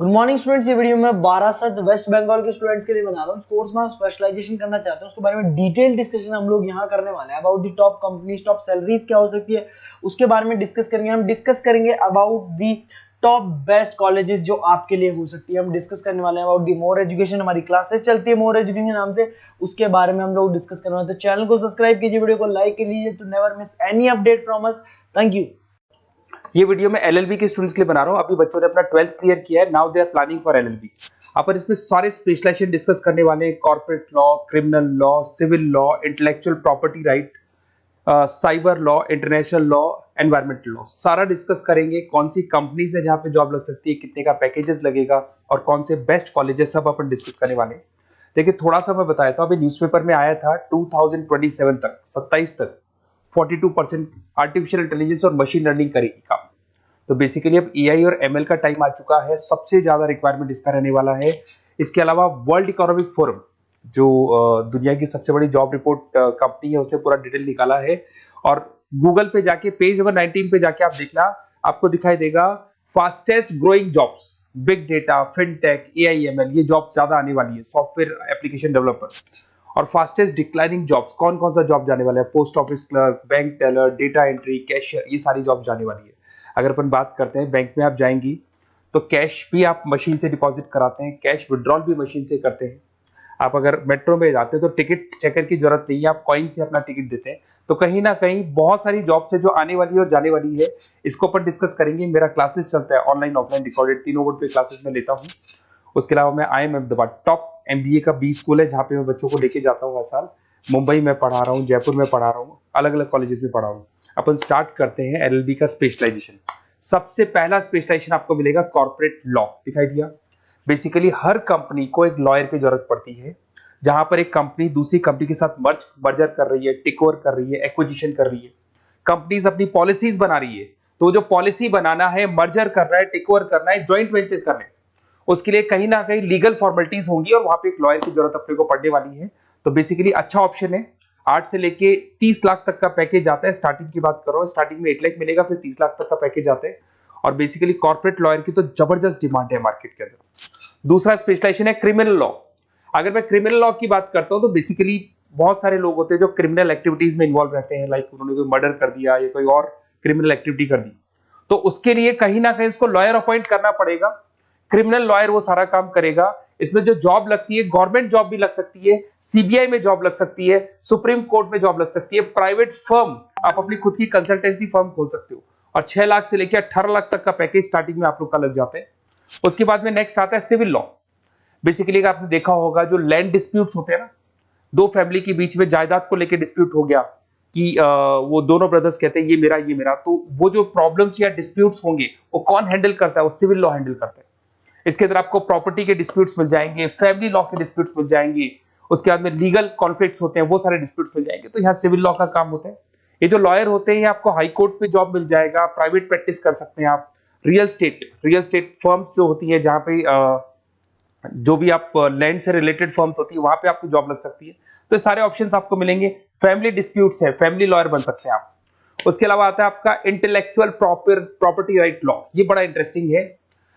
Good morning students. ये video मैं 12 waste Bengal के स्टूडेंट्स के लिए बना रहा हूँ। कोर्स में स्पेशलाइजेशन करना चाहते हैं, उसके बारे में डिटेल डिस्कशन हम लोग यहाँ करने वाले हैं। About the top companies, top salaries क्या हो सकती है उसके बारे में डिस्कस करेंगे। हम डिस्कस करेंगे about the top best colleges जो आपके लिए हो सकती है। हम डिस्कस करने वाले हैं अबाउट दी मोर एजुकेशन। हमारी क्लासेस चलती है मोर एजुकेशन नाम से, उसके बारे में हम लोग डिस्कस करने वाले हैं। तो चैनल को सब्सक्राइब कीजिए, वीडियो को लाइक कीजिए to never miss any update from us. Thank you. ये वीडियो मैं एलएलबी के स्टूडेंट्स के लिए बना रहा हूँ। अभी बच्चों ने अपना 12th क्लियर किया है, now they are planning for LLB. अपन इसमें सारे स्पेशलाइजेशन डिस्कस करने वाले हैं। Corporate law, criminal law, civil law, intellectual property right, cyber law, international law, environmental law, सारा डिस्कस करेंगे। कौन सी कंपनीज है जहां पे जॉब लग सकती है, कितने का पैकेजेस लगेगा और कौन से बेस्ट कॉलेजेस, सब अपन डिस्कस करने वाले हैं। देखिए थोड़ा सा मैं बताया था, अभी न्यूज़पेपर में आया था 2027 तक, 27 तक 42% आर्टिफिशियल इंटेलिजेंस और मशीन लर्निंग करेगी काम। तो बेसिकली अब एआई और एमएल का टाइम आ चुका है, सबसे ज्यादा रिक्वायरमेंट इसका रहने वाला है। इसके अलावा वर्ल्ड इकोनॉमिक फोरम जो दुनिया की सबसे बड़ी जॉब रिपोर्ट कंपनी है, उसने पूरा डिटेल निकाला है। और गूगल पे जाके पेज नंबर 19 पे जाके आप देखना, आपको दिखाई देगा fastest growing jobs, big data, fintech, AI ML, ये जॉब ज्यादा आने वाली है। Software application developer. और फास्टेस्ट डिक्लाइनिंग जॉब्स, कौन कौन सा जॉब जाने वाला है, post office clerk, bank teller, data entry, cashier, ये सारी जॉब जाने वाली है। अगर अपन बात करते हैं, बैंक में आप जाएंगी तो कैश भी आप मशीन से डिपॉजिट कराते हैं, कैश विड्रॉल भी मशीन से करते हैं। आप अगर मेट्रो में जाते हैं तो टिकट चेकर की जरूरत नहीं है, आप कॉइन से अपना टिकट देते हैं। तो कहीं ना कहीं बहुत सारी जॉब्स है जो आने वाली है और जाने वाली है, इसको अपन डिस्कस करेंगे। मेरा क्लासेस चलता है ऑनलाइन ऑफलाइन रिकॉर्डेड, तीनों बोर्ड पे क्लासेस में लेता हूँ। उसके अलावा मैं IIM अहमदाबाद टॉप MBA का B स्कूल है जहाँ पे मैं बच्चों को लेके जाता हूँ हर साल। मुंबई में पढ़ा रहा हूँ, जयपुर में पढ़ा रहा हूँ, अलग अलग कॉलेजेस में पढ़ा रहा हूँ। अपन स्टार्ट करते हैं LLB का स्पेशलाइजेशन। सबसे पहला स्पेशलाइजेशन आपको मिलेगा कॉर्पोरेट लॉ, दिखाई दिया। बेसिकली हर कंपनी को एक लॉयर की जरूरत पड़ती है, जहां पर एक कंपनी दूसरी कंपनी के साथ मर्जर कर रही है, टेक ओवर कर रही है, एक्विजिशन कर रही है। कंपनीज अपनी पॉलिसीज बना रही है, तो जो पॉलिसी बनाना है, मर्जर करना है, टेक ओवर करना है, ज्वाइंट वेंचर करना है, उसके लिए कहीं ना कहीं लीगल फॉर्मेलिटीज होंगी और वहां पे एक लॉयर की जरूरत अपने को पड़ने वाली है। तो बेसिकली अच्छा ऑप्शन है। 8 से लेके 30 लाख तक का पैकेज आता है। स्टार्टिंग की बात कर रहा हूं, स्टार्टिंग में 8 लाख मिलेगा, फिर 30 लाख तक का पैकेज आता है। और बेसिकली कॉर्पोरेट लॉयर की तो जबरदस्त डिमांड है मार्केट के अंदर। दूसरा स्पेशलाइजेशन है क्रिमिनल लॉ। अगर मैं क्रिमिनल लॉ की बात करता हूं तो बेसिकली बहुत सारे लोग होते हैं जो क्रिमिनल एक्टिविटीज में इन्वॉल्व रहते हैं, लाइक उन्होंने कोई मर्डर कर दिया या कोई और क्रिमिनल एक्टिविटी कर दी, तो उसके लिए कहीं ना कहीं उसको लॉयर अपॉइंट करना पड़ेगा। क्रिमिनल लॉयर वो सारा काम करेगा। इसमें जो जॉब लगती है, गवर्नमेंट जॉब भी लग सकती है, सीबीआई में जॉब लग सकती है, सुप्रीम कोर्ट में जॉब लग सकती है, प्राइवेट फर्म, आप अपनी खुद की कंसल्टेंसी फर्म खोल सकते हो। और 6 लाख से लेकर 18 लाख तक का पैकेज स्टार्टिंग में आप लोग का लग जाते हैं। उसके बाद में नेक्स्ट आता है सिविल लॉ। बेसिकली आपने देखा होगा जो लैंड डिस्प्यूट्स होते हैं ना, दो फैमिली के बीच में जायदाद को लेकर डिस्प्यूट हो गया कि वो दोनों ब्रदर्स कहते हैं ये मेरा, तो वो जो प्रॉब्लम्स या डिस्प्यूट्स होंगे वो कौन हैंडल करता है, वो सिविल लॉ हैंडल करता है। इसके अंदर आपको प्रॉपर्टी के डिस्प्यूट्स मिल जाएंगे, फैमिली लॉ के डिस्प्यूट्स मिल जाएंगे, उसके बाद में लीगल कॉन्फ्लिक्ट्स होते हैं, वो सारे डिस्प्यूट्स मिल जाएंगे। तो यहाँ सिविल लॉ का काम होता है। ये जो लॉयर होते हैं, आपको हाई कोर्ट पे जॉब मिल जाएगा, प्राइवेट प्रैक्टिस कर सकते हैं आप, रियल स्टेट फर्म्स जो होती है, जहां पे जो भी आप लैंड से रिलेटेड फर्म्स होती है, वहां पे आपको जॉब लग सकती है। तो सारे ऑप्शंस आपको मिलेंगे। फैमिली डिस्प्यूट्स है, फैमिली लॉयर बन सकते हैं आप। उसके अलावा आता है आपका इंटेलेक्चुअल प्रॉपर्टी राइट लॉ। ये बड़ा इंटरेस्टिंग है।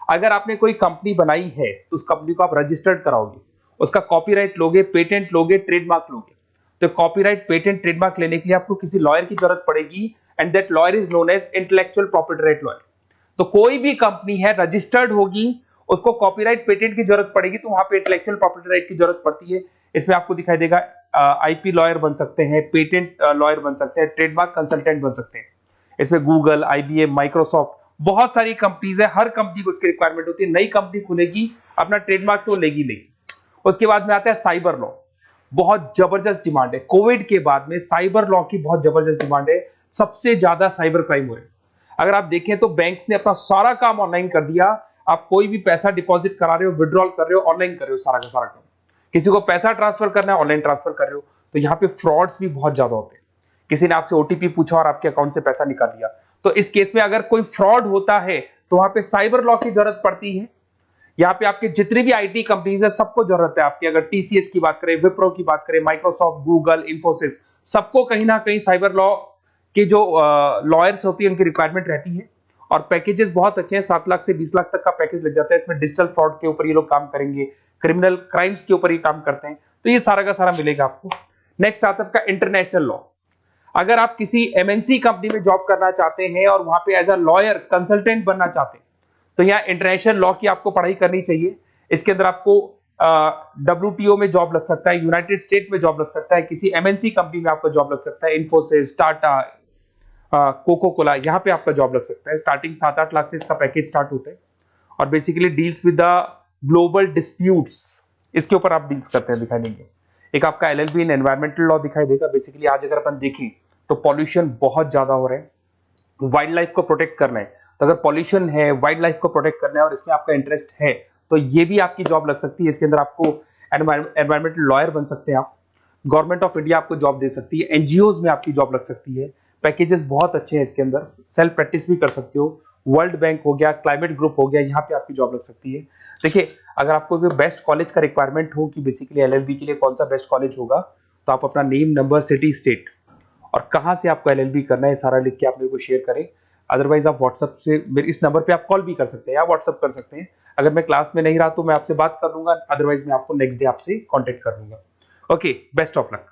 अगर आपने कोई कंपनी बनाई है तो उस कंपनी को आप रजिस्टर्ड कराओगे, उसका कॉपीराइट लोगे, पेटेंट लोगे, ट्रेडमार्क लोगे। तो कॉपीराइट, पेटेंट, ट्रेडमार्क लेने के लिए आपको किसी लॉयर की जरूरत पड़ेगी, and that lawyer is known as intellectual property right lawyer. तो कोई भी कंपनी है रजिस्टर्ड होगी, उसको कॉपीराइट, पेटेंट की जरूरत पड़ेगी, तो वहां पे इंटेलेक्चुअल प्रॉपर्टी राइट की जरूरत पड़ती है। इसमें आपको दिखाई देगा IP लॉयर बन सकते हैं, पेटेंट लॉयर बन सकते हैं, ट्रेडमार्क कंसल्टेंट बन सकते हैं। इसमें गूगल, IBM, माइक्रोसॉफ्ट, बहुत सारी कंपनीज है। हर कंपनी को उसकी रिक्वायरमेंट होती है। नई कंपनी खुलेगी, अपना ट्रेडमार्क तो लेगी नहीं। उसके बाद में आता है साइबर लॉ। बहुत जबरदस्त डिमांड है। कोविड के बाद में साइबर लॉ की बहुत जबरदस्त डिमांड है। सबसे ज्यादा साइबर क्राइम हो रहे हैं। अगर आप देखें तो बैंक्स ने अपना सारा काम ऑनलाइन कर दिया। आप कोई भी पैसा डिपॉजिट करा रहे हो, विड्रॉल कर रहे हो, ऑनलाइन कर रहे हो, सारा का सारा काम। किसी को पैसा ट्रांसफर करना है, ऑनलाइन ट्रांसफर कर रहे हो। तो यहाँ पे फ्रॉड्स भी बहुत ज्यादा होते हैं। किसी ने आपसे OTP पूछा और आपके अकाउंट से पैसा निकाल लिया, तो इस केस में अगर कोई फ्रॉड होता है तो वहां पे साइबर लॉ की जरूरत पड़ती है। यहाँ पे आपके जितनी भी IT कंपनीज है, सबको जरूरत है आपकी। अगर TCS की बात करें, विप्रो की बात करें, माइक्रोसॉफ्ट, गूगल, इंफोसिस, सबको कहीं ना कहीं साइबर लॉ के जो लॉयर्स होती है उनकी रिक्वायरमेंट रहती है। और पैकेजेस बहुत अच्छे हैं, 7 लाख से 20 लाख तक का पैकेज लग जाता है। इसमें डिजिटल फ्रॉड के ऊपर ये लोग काम करेंगे, क्रिमिनल क्राइम्स के ऊपर ये काम करते हैं, तो ये सारा का सारा मिलेगा आपको। नेक्स्ट आता है आपका इंटरनेशनल लॉ। अगर आप किसी एमएनसी कंपनी में जॉब करना चाहते हैं और वहां पे एज अ लॉयर कंसल्टेंट बनना चाहते हैं, तो यहाँ इंटरनेशनल लॉ की आपको पढ़ाई करनी चाहिए। इसके अंदर आपको WTO में जॉब लग सकता है, यूनाइटेड स्टेट में जॉब लग सकता है, किसी एमएनसी कंपनी में आपका जॉब लग सकता है, इन्फोसिस, टाटा, कोको कोला, यहाँ पे आपका जॉब लग सकता है। स्टार्टिंग 7-8 लाख से इसका पैकेज स्टार्ट होता है और basically deals with the global disputes, इसके ऊपर आप डील्स करते हैं, दिखाई देंगे। एक आपका LLB इन एनवायरमेंटल लॉ दिखाई देगा। बेसिकली आज अगर अपन देखें तो पॉल्यूशन बहुत ज्यादा हो रहा है, वाइल्ड लाइफ को प्रोटेक्ट करना है, तो अगर पॉल्यूशन है, वाइल्ड लाइफ को प्रोटेक्ट करना है और इसमें आपका इंटरेस्ट है, तो ये भी आपकी जॉब लग सकती है। इसके अंदर आपको एनवायरमेंटल लॉयर बन सकते हैं आप। गवर्नमेंट ऑफ इंडिया आपको जॉब दे सकती है, एनजीओज में आपकी जॉब लग सकती है। पैकेजेस बहुत अच्छे हैं इसके अंदर, सेल्फ प्रैक्टिस भी कर सकते हो। वर्ल्ड बैंक हो गया, क्लाइमेट ग्रुप हो गया, यहाँ पे आपकी जॉब लग सकती है। देखिए, अगर आपको बेस्ट कॉलेज का रिक्वायरमेंट हो कि बेसिकली LLB के लिए कौन सा बेस्ट कॉलेज होगा, तो आप अपना नेम, नंबर, सिटी, स्टेट और कहां से आपको LLB करना है सारा लिख के आप मेरे को शेयर करें। अदरवाइज आप व्हाट्सएप से मेरे इस नंबर पे आप कॉल भी कर सकते हैं या व्हाट्सएप कर सकते हैं। अगर मैं क्लास में नहीं रहा तो मैं आपसे बात कर लूंगा, अदरवाइज मैं आपको नेक्स्ट डे आपसे कॉन्टेक्ट कर लूंगा। Okay, best of luck.